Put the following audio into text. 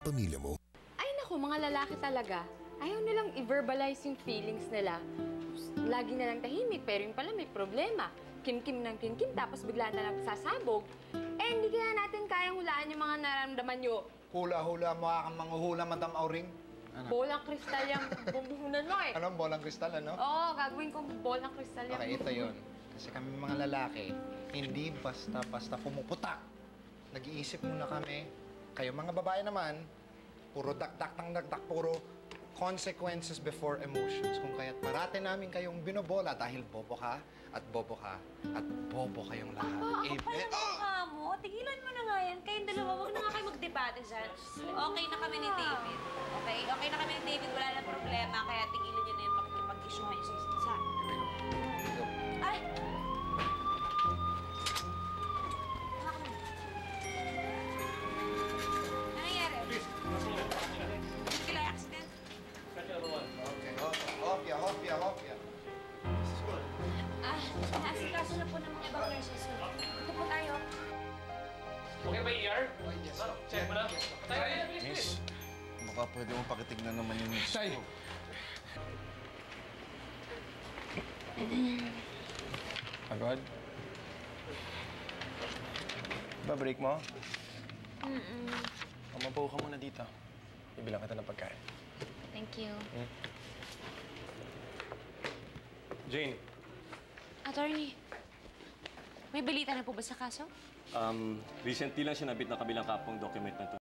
pamilya mo. Ay naku, mga lalaki talaga. Ayaw nilang i-verbalize yung feelings nila. Lagi na lang tahimik, pero yung pala may problema. Kim-kim ng kim-kim, tapos bigla na lang sasabog. Eh, hindi kaya natin kayang hulaan yung mga nararamdaman nyo. Hula-hula, mukha kang manghuhula, Madam Auring. Ano? Bolang kristal yung bumuhunan mo eh. Anong bolang kristal, ano? Oo, gagawin kong bolang kristal yung... Okay, ito yun. Kasi kami mga lalaki, hindi basta-basta pumuputak. Nag-iisip muna kami. Kayo mga babae naman, puro dakdak ng dakdak, puro consequences before emotions. Kung kaya't parate namin kayong binobola dahil bobo ka, at bobo ka, at bobo kayong lahat. Ako pa yung mukha mo. Tigilan mo na nga yan. Kayong dalawa, huwag na nga kayo magdebate dyan. Okay na kami ni David. Okay? Okay na kami ni David. Wala na problema. Kaya tigilan niyo na yung makikipag-isyuhan yung isa. Ay! Anak mo. Ano nangyari? Hindi kila accident? Okay, hopya, hopya, hopya. Naasikaso na po ng mga ibang nurses. Ito po tayo. Okay ba ER? Oh, yes, Ano? Check mo na. Tayo, please, Miss, baka pwede mo pakitignan naman yung miss. Tay! Agad? Ba-break mo? Mabaw ka muna dito. Ibilang kita ng pagkain. Thank you. Jane. Attorney, may balita na po ba sa kaso? Recently lang sinabit ng kabilang kapong document na to.